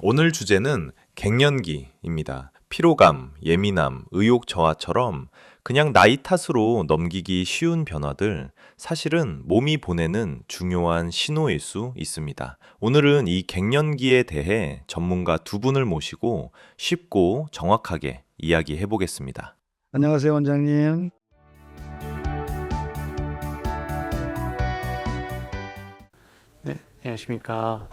오늘 주제는 갱년기입니다. 피로감, 예민함, 의욕 저하처럼 그냥 나이 탓으로 넘기기 쉬운 변화들, 사실은 몸이 보내는 중요한 신호일 수 있습니다. 오늘은 이 갱년기에 대해 전문가 두 분을 모시고 쉽고 정확하게 이야기해 보겠습니다. 안녕하세요, 원장님. 네, 안녕하십니까.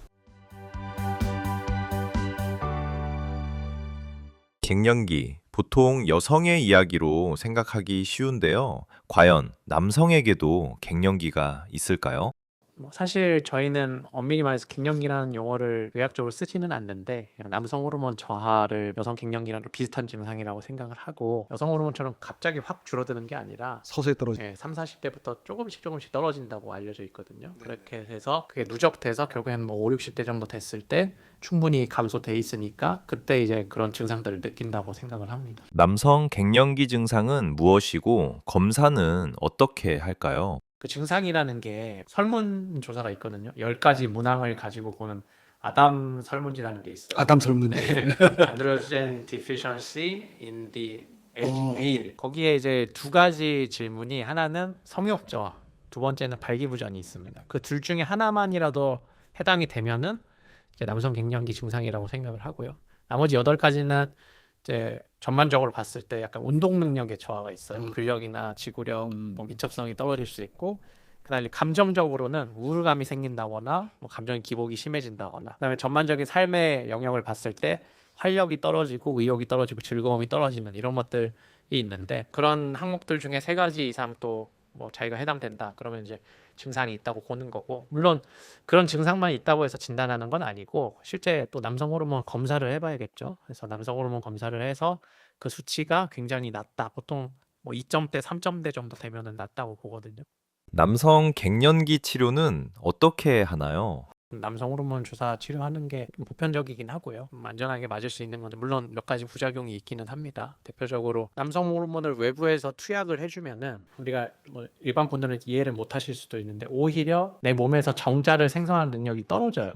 갱년기, 보통 여성의 이야기로 생각하기 쉬운데요. 과연 남성에게도 갱년기가 있을까요? 사실 저희는 엄밀히 말해서 갱년기라는 용어를 의학적으로 쓰지는 않는데 그냥 남성 호르몬 저하를 여성 갱년기랑 비슷한 증상이라고 생각을 하고 여성 호르몬처럼 갑자기 확 줄어드는 게 아니라 서서히 떨어지. 3, 40대부터 조금씩 떨어진다고 알려져 있거든요. 그렇게 해서 그게 누적돼서 결국엔 뭐 5, 60대 정도 됐을 때 충분히 감소돼 있으니까 그때 이제 그런 증상들을 느낀다고 생각을 합니다. 남성 갱년기 증상은 무엇이고 검사는 어떻게 할까요? 그 증상이라는 게 설문조사가 있거든요. 10가지 문항을 가지고 보는 아담 설문지라는 게 있어요. 아담 설문에. Androgen deficiency in the male. 거기에 이제 두 가지 질문이 하나는 성욕 저하, 두 번째는 발기부전이 있습니다. 그 둘 중에 하나만이라도 해당이 되면은 이제 남성 갱년기 증상이라고 생각을 하고요. 나머지 8가지는 이제 전반적으로 봤을 때 약간 운동 능력의 저하가 있어요. 근력이나 지구력, 뭐 민첩성이 떨어질 수 있고, 그다음에 감정적으로는 우울감이 생긴다거나, 뭐 감정의 기복이 심해진다거나, 그다음에 전반적인 삶의 영역을 봤을 때 활력이 떨어지고, 의욕이 떨어지고, 즐거움이 떨어지는 이런 것들이 있는데 그런 항목들 중에 3가지 이상 또 뭐 자기가 해당된다. 그러면 이제 증상이 있다고 보는 거고, 물론 그런 증상만 있다고 해서 진단하는 건 아니고 실제 또 남성 호르몬 검사를 해봐야겠죠. 그래서 남성 호르몬 검사를 해서 그 수치가 굉장히 낮다. 보통 뭐 2점대, 3점대 정도 되면은 낮다고 보거든요. 남성 갱년기 치료는 어떻게 하나요? 남성 호르몬 주사 치료하는 게 좀 보편적이긴 하고요. 안전하게 맞을 수 있는 건데 물론 몇 가지 부작용이 있기는 합니다. 대표적으로 남성 호르몬을 외부에서 투약을 해주면은 우리가 뭐 일반 분들은 이해를 못 하실 수도 있는데 오히려 내 몸에서 정자를 생성하는 능력이 떨어져요.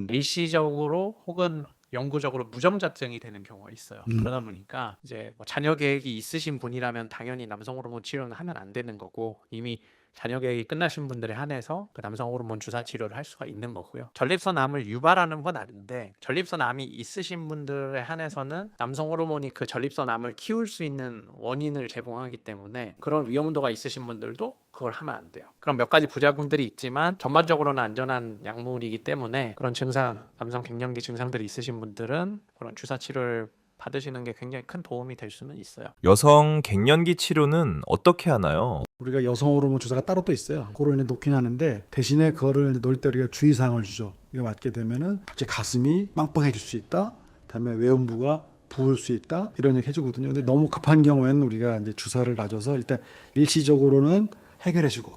일시적으로 혹은 영구적으로 무정자증이 되는 경우가 있어요. 그러다 보니까 이제 뭐 자녀 계획이 있으신 분이라면 당연히 남성 호르몬 치료는 하면 안 되는 거고, 이미 자녀 계획이 끝나신 분들에 한해서 그 남성 호르몬 주사 치료를 할 수가 있는 거고요. 전립선 암을 유발하는 건 아닌데 전립선 암이 있으신 분들에 한해서는 남성 호르몬이 그 전립선 암을 키울 수 있는 원인을 제공하기 때문에 그런 위험도가 있으신 분들도 그걸 하면 안 돼요. 그럼 몇 가지 부작용들이 있지만 전반적으로는 안전한 약물이기 때문에 그런 증상, 남성 갱년기 증상들이 있으신 분들은 그런 주사 치료를 받으시는 게 굉장히 큰 도움이 될 수는 있어요. 여성 갱년기 치료는 어떻게 하나요? 우리가 여성 호르몬 주사가 따로 또 있어요. 그거를 이제 놓긴 하는데 대신에 그거를 놓을 때 우리가 주의사항을 주죠. 이거 맞게 되면은 갑자기 가슴이 빵빵해질 수 있다. 그다음에 외음부가 부을 수 있다. 이런 얘기 해주거든요. 근데 너무 급한 경우에는 우리가 이제 주사를 놔줘서 일단 일시적으로는 해결해주고,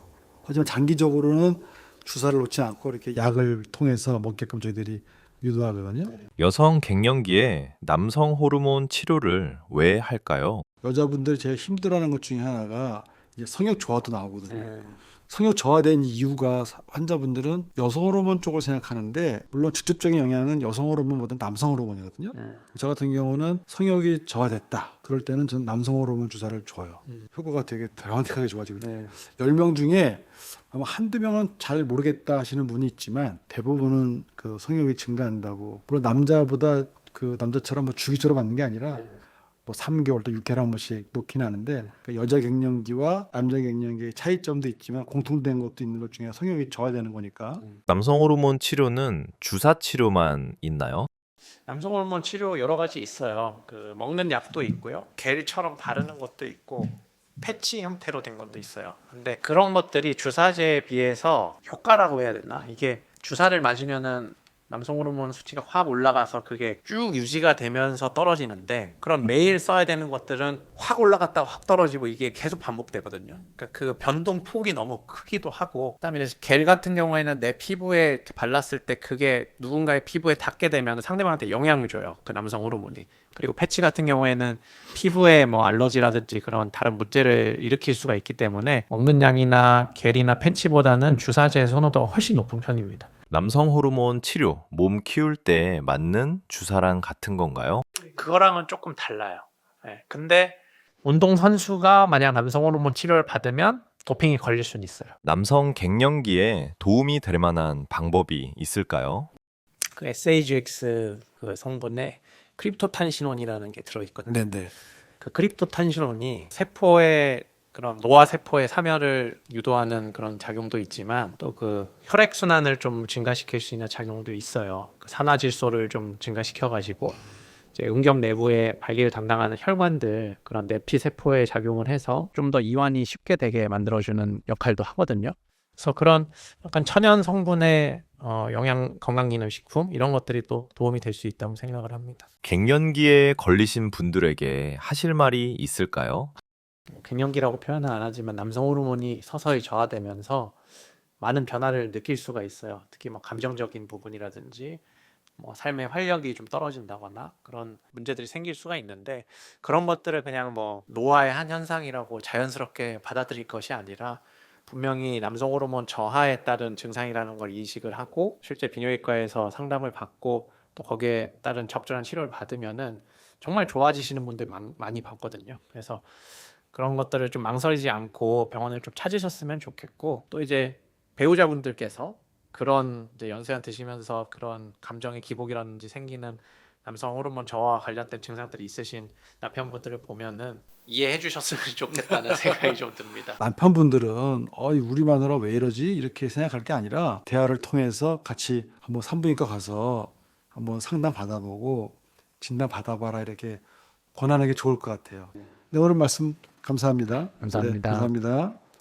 하지만 장기적으로는 주사를 놓지 않고 이렇게 약을 통해서 먹게끔 저희들이 유도하거든요. 여성 갱년기에 남성 호르몬 치료를 왜 할까요? 여자분들이 제일 힘들어하는 것 중에 하나가 이제 성욕 저하도 나오거든요. 성욕 저하된 이유가 환자분들은 여성 호르몬 쪽을 생각하는데 물론 직접적인 영향은 여성 호르몬보다는 남성 호르몬이거든요. 저 같은 경우는 성욕이 저하됐다. 그럴 때는 저는 남성 호르몬 주사를 줘요. 효과가 되게 드라마틱하게 좋아지거든요. 10명 중에 아마 한두 명은 잘 모르겠다 하시는 분이 있지만 대부분은 그 성욕이 증가한다고. 물론 남자보다 그 남자처럼 뭐 주기적으로 받는 게 아니라 뭐 3개월 또 6개월에 한 번씩 놓긴 하는데, 그 여자 갱년기와 남자 갱년기의 차이점도 있지만 공통된 것도 있는 것 중에 성욕이 저하되는 거니까. 남성 호르몬 치료는 주사 치료만 있나요? 남성 호르몬 치료 여러 가지 있어요. 그 먹는 약도 있고요. 겔처럼 바르는 것도 있고 패치 형태로 된 것도 있어요. 근데 그런 것들이 주사제에 비해서 효과라고 해야 되나? 이게 주사를 맞으면은 남성 호르몬 수치가 확 올라가서 그게 쭉 유지가 되면서 떨어지는데, 그런 매일 써야 되는 것들은 확 올라갔다가 확 떨어지고 이게 계속 반복되거든요. 그러니까 그 변동 폭이 너무 크기도 하고, 그다음에 겔 같은 경우에는 내 피부에 발랐을 때 그게 누군가의 피부에 닿게 되면 상대방한테 영향을 줘요, 그 남성 호르몬이. 그리고 패치 같은 경우에는 피부에 뭐 알러지라든지 그런 다른 문제를 일으킬 수가 있기 때문에 먹는 양이나 겔이나 패치보다는 주사제의 선호도가 훨씬 높은 편입니다. 남성 호르몬 치료, 몸 키울 때 맞는 주사랑 같은 건가요? 그거랑은 조금 달라요. 네. 근데 운동 선수가 만약 남성 호르몬 치료를 받으면 도핑이 걸릴 수는 있어요. 남성 갱년기에 도움이 될 만한 방법이 있을까요? 그 SAGX 그 성분에 크립토탄신원이라는 게 들어있거든요. 네네. 그 크립토탄신원이 세포의 그런 노화 세포의 사멸을 유도하는 그런 작용도 있지만 또 그 혈액 순환을 좀 증가시킬 수 있는 작용도 있어요. 그 산화질소를 좀 증가시켜 가지고 이제 응격 내부의 발기를 담당하는 혈관들 그런 내피 세포에 작용을 해서 좀 더 이완이 쉽게 되게 만들어주는 역할도 하거든요. 그래서 그런 약간 천연 성분의 영양 건강기능식품 이런 것들이 또 도움이 될 수 있다고 생각을 합니다. 갱년기에 걸리신 분들에게 하실 말이 있을까요? 갱년기라고 표현은 안 하지만 남성 호르몬이 서서히 저하되면서 많은 변화를 느낄 수가 있어요. 특히 뭐 감정적인 부분이라든지 뭐 삶의 활력이 좀 떨어진다거나 그런 문제들이 생길 수가 있는데 그런 것들을 그냥 뭐 노화의 한 현상이라고 자연스럽게 받아들일 것이 아니라 분명히 남성 호르몬 저하에 따른 증상이라는 걸 인식을 하고 실제 비뇨기과에서 상담을 받고 또 거기에 따른 적절한 치료를 받으면은 정말 좋아지시는 분들 많이 봤거든요. 그래서 그런 것들을 좀 망설이지 않고 병원을 좀 찾으셨으면 좋겠고 또 이제 배우자분들께서 그런 이제 연세한 드시면서 그런 감정의 기복이라든지 생기는 남성 호르몬 저하와 관련된 증상들이 있으신 남편분들을 보면은 이해해 주셨으면 좋겠다는 생각이 좀 듭니다. 남편분들은 우리 마누라 왜 이러지? 이렇게 생각할 게 아니라 대화를 통해서 같이 한번 산부인과 가서 한번 상담 받아보고 진단 받아봐라 이렇게 권하는 게 좋을 것 같아요. 네, 오늘 말씀 감사합니다. 감사합니다. 네, 감사합니다.